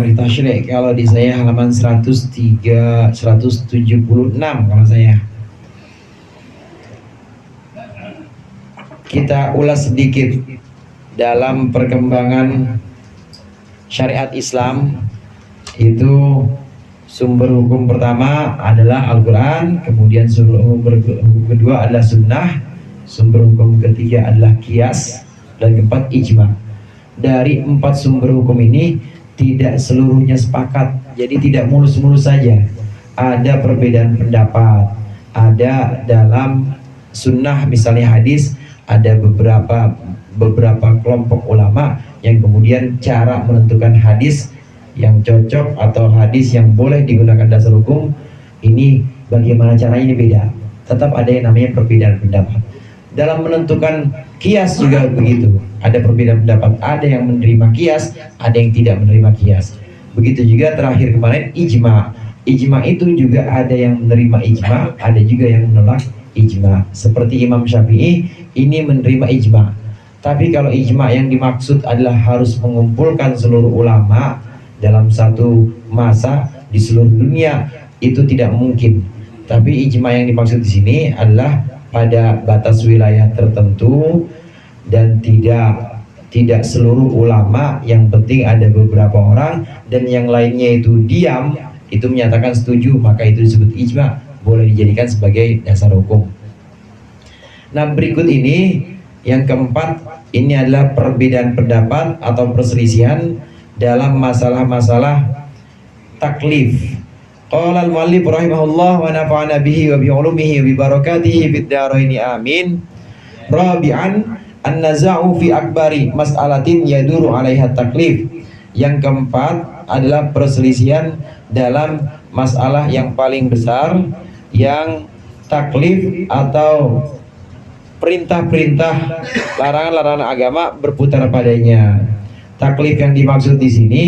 Ma'arif Tasyri'. Kalau di saya halaman 176 kalau saya. Kita ulas sedikit dalam perkembangan syariat Islam. Itu sumber hukum pertama adalah Al-Quran, kemudian sumber hukum kedua adalah sunnah, sumber hukum ketiga adalah qiyas, dan keempat ijma. Dari 4 sumber hukum ini tidak seluruhnya sepakat, jadi tidak mulus-mulus saja. Ada perbedaan pendapat, ada dalam sunnah misalnya hadis, ada beberapa kelompok ulama yang kemudian cara menentukan hadis yang cocok atau hadis yang boleh digunakan dasar hukum ini bagaimana caranya ini beda. Tetap ada yang namanya perbedaan pendapat. Dalam menentukan qiyas juga begitu, ada perbedaan pendapat, ada yang menerima qiyas, ada yang tidak menerima qiyas. Begitu juga terakhir kemarin ijma. Ijma itu juga ada yang menerima ijma, ada juga yang menolak ijma. Seperti Imam Syafi'i ini menerima ijma. Tapi kalau ijma yang dimaksud adalah harus mengumpulkan seluruh ulama dalam satu masa di seluruh dunia, itu tidak mungkin. Tapi ijma yang dimaksud di sini adalah pada batas wilayah tertentu dan tidak seluruh ulama, yang penting ada beberapa orang dan yang lainnya itu diam, itu menyatakan setuju, maka itu disebut ijma, boleh dijadikan sebagai dasar hukum. Nah, berikut ini yang keempat, ini adalah perbedaan pendapat atau perselisihan dalam masalah-masalah taklif. Qala al-muallif rahimahullah wa nafa'ana bihi wa bi ulumihi wa bi barakatihi fid dharain amin. Rabi'an an-naza'u fi akbari mas'alatin yaduru 'alaiha taklif. Yang keempat adalah perselisihan dalam masalah yang paling besar yang taklif atau perintah-perintah, larangan-larangan agama berputar padanya. Taklif yang dimaksud di sini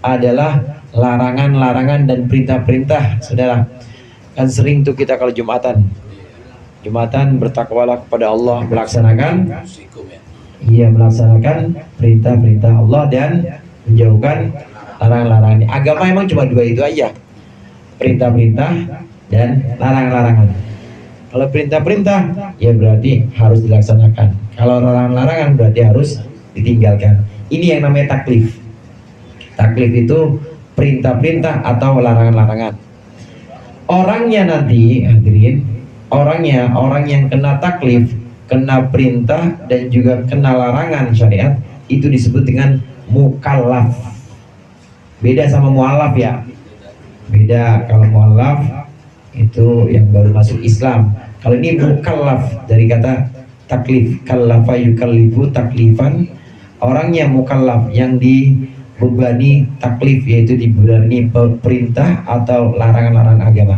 adalah larangan-larangan dan perintah-perintah. Saudara, kan sering tuh kita kalau Jumatan bertakwalah kepada Allah, melaksanakan perintah-perintah Allah dan menjauhkan larangan-larangan. Agama emang cuma 2 itu aja, perintah-perintah dan larangan-larangan. Kalau perintah-perintah ya berarti harus dilaksanakan, kalau larangan-larangan berarti harus ditinggalkan. Ini yang namanya taklif. Taklif itu perintah-perintah atau larangan-larangan. Orangnya nanti hadirin, orang yang kena taklif, kena perintah dan juga kena larangan syariat, itu disebut dengan mukallaf. Beda sama mualaf ya. Beda, kalau mualaf itu yang baru masuk Islam. Kalau ini mukallaf dari kata taklif, kallafa yukallifu taklifan. Orang yang mukallaf, yang dibebani taklif, yaitu dibebani perintah atau larangan-larangan agama.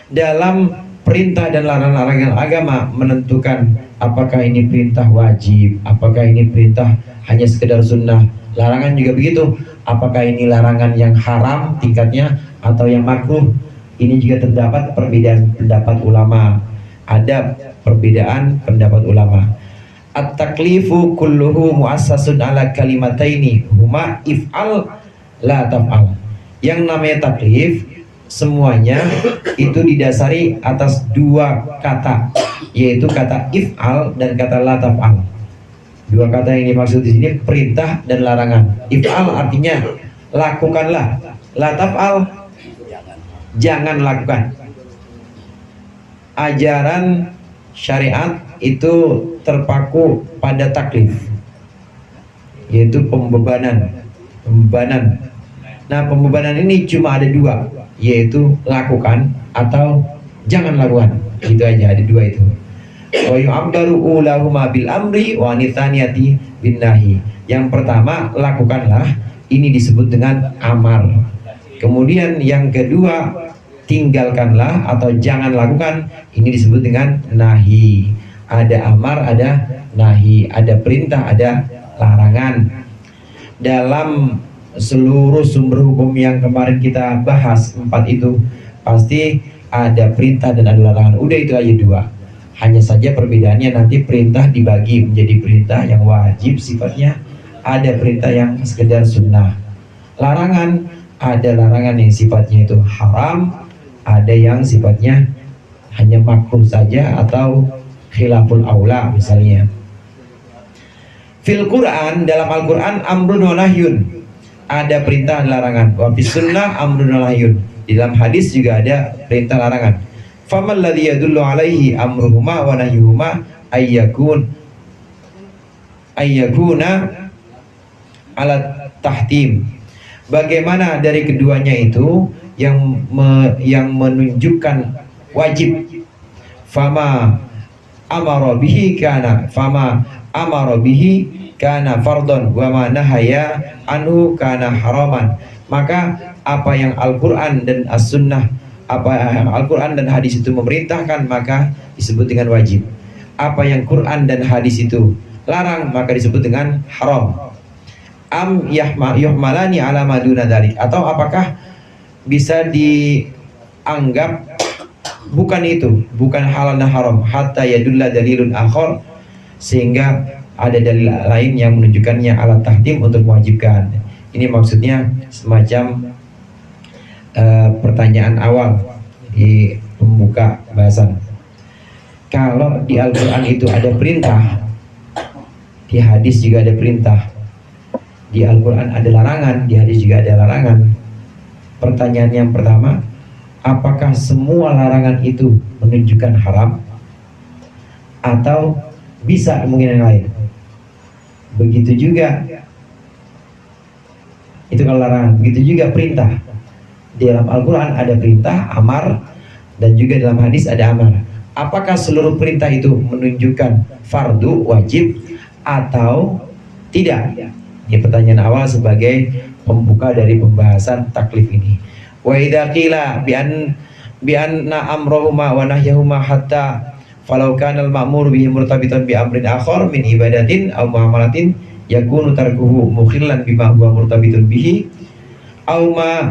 Dalam perintah dan larangan-larangan agama menentukan apakah ini perintah wajib, apakah ini perintah hanya sekedar sunnah. Larangan juga begitu, apakah ini larangan yang haram tingkatnya atau yang makruh. Ini juga terdapat perbedaan pendapat ulama. Ada perbedaan pendapat ulama. At-taklifu kulluhu muassasun ala kalimataini huma if'al la taf'al. Yang namanya taklif semuanya itu didasari atas 2 kata, yaitu kata if'al dan kata la taf'al. 2 kata yang dimaksud di sini perintah dan larangan. If'al artinya lakukanlah, la taf'al jangan lakukan. Ajaran syariat itu terpaku pada taklif, yaitu pembebanan. Nah, pembebanan ini cuma ada 2, yaitu lakukan atau jangan lakukan. Itu aja, ada 2 itu. Wa yu'abbaru ulahuma bil amri wa nithaniyati bin nahi. Yang pertama, lakukanlah, ini disebut dengan amar. Kemudian yang kedua, tinggalkanlah atau jangan lakukan, ini disebut dengan nahi. Ada amar, ada nahi, ada perintah, ada larangan. Dalam seluruh sumber hukum yang kemarin kita bahas 4 itu pasti ada perintah dan ada larangan. Udah itu aja 2. Hanya saja perbedaannya nanti perintah dibagi menjadi perintah yang wajib sifatnya, ada perintah yang sekedar sunnah. larangan. Ada larangan yang sifatnya itu haram, ada yang sifatnya hanya makruh saja atau khilaful aula misalnya. Fil Quran, dalam Al-Quran amrun wa nahyun, ada perintah dan larangan. Wa fis sunnah amrun wa nahyun, di dalam hadis juga ada perintah larangan. Famal ladzi yadullu alaihi amruhuma wa nahyuhuma ayyakuna ala tahtim. Bagaimana dari keduanya itu yang menunjukkan wajib. Fama amara bihi kana fardon wa ma nahaya anhu kana haraman. Maka apa yang Al-Qur'an dan As-Sunnah, apa yang Al-Qur'an dan hadis itu memerintahkan, maka disebut dengan wajib. Apa yang Quran dan hadis itu larang, maka disebut dengan haram. Am yuhmalani ala maduna dzalik, atau apakah bisa dianggap bukan itu, bukan halal dan haram, hatta yadulla dalilun akhar, sehingga ada dalil lain yang menunjukkannya ala tahdim, untuk mewajibkan. Ini maksudnya semacam pertanyaan awal di pembuka bahasan. Kalau di Al-Quran itu ada perintah, di hadis juga ada perintah. Di Al-Quran ada larangan, di hadis juga ada larangan. Pertanyaan yang pertama, apakah semua larangan itu menunjukkan haram? Atau bisa mungkin yang lain? Begitu juga, itu kalau larangan. Begitu juga perintah. Di dalam Al-Quran ada perintah, amar, dan juga dalam hadis ada amar. Apakah seluruh perintah itu menunjukkan fardu, wajib, atau tidak? Ini pertanyaan awal sebagai pembuka dari pembahasan taklif ini. Wa idza qila bi anna amrahuma wa nahyahuma hatta falau kana al-ma'mur bihi murtabitan bi amrin akhar min ibadatin aw muamalatin yakunu tarkuhu mukhillan bima huwa murtabitun bihi aw ma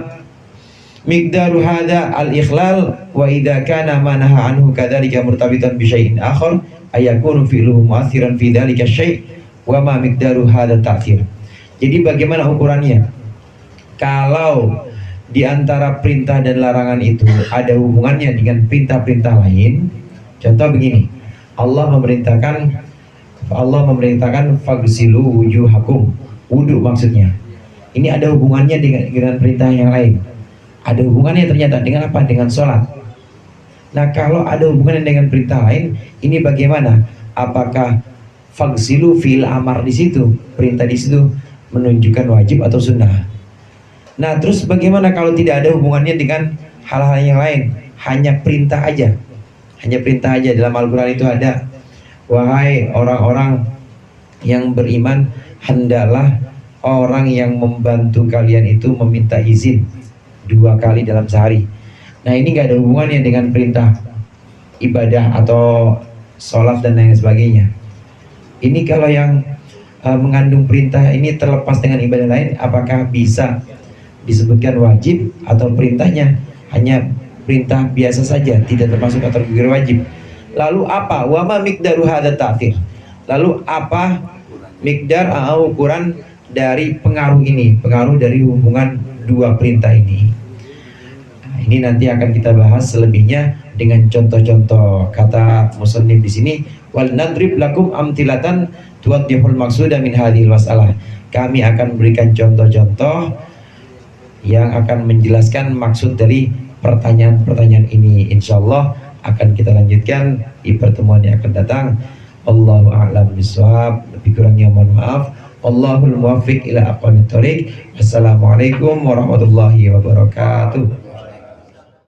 miqdaru hadha al-ikhlal wa idza kana ma naha anhu kadzalika murtabitan bi syai'in akhar ayakunu fi'luhu mu'athiran fi dzalika syai' wa ma miqdaru hadha ta'thir. Jadi bagaimana ukurannya? Kalau di antara perintah dan larangan itu ada hubungannya dengan perintah-perintah lain, contoh begini, Allah memerintahkan fagsilu wujuhakum, wudu maksudnya. Ini ada hubungannya dengan perintah yang lain. Ada hubungannya ternyata dengan apa? Dengan sholat. Nah, kalau ada hubungannya dengan perintah lain, ini bagaimana? Apakah fagsilu fil amar di situ, perintah di situ menunjukkan wajib atau sunnah? Nah, terus bagaimana kalau tidak ada hubungannya dengan hal-hal yang lain, hanya perintah aja? Hanya perintah aja. Dalam Al-Quran itu ada, wahai orang-orang yang beriman, hendaklah orang yang membantu kalian itu meminta izin 2 kali dalam sehari. Nah, ini nggak ada hubungannya dengan perintah ibadah atau sholat dan lain sebagainya. Ini kalau yang mengandung perintah ini terlepas dengan ibadah lain, apakah bisa disebutkan wajib, atau perintahnya hanya perintah biasa saja, tidak termasuk kategori wajib? Lalu apa? Wa ma miqdaru hadza ta'thir? Lalu apa miqdar atau ukuran dari pengaruh ini, pengaruh dari hubungan 2 perintah ini? Nah, ini nanti akan kita bahas selebihnya dengan contoh-contoh. Kata musannif di sini, wal nadrib lakum amtilatan tuwaddihul maqsuda min hadhil masalah. Kami akan memberikan contoh-contoh yang akan menjelaskan maksud dari pertanyaan-pertanyaan ini. Insyaallah akan kita lanjutkan di pertemuan yang akan datang. Allahu a'lam bishawab. Lebih kurangnya mohon maaf. Allahul muwaffiq ila aqwamit thoriq. Wassalamualaikum warahmatullahi wabarakatuh.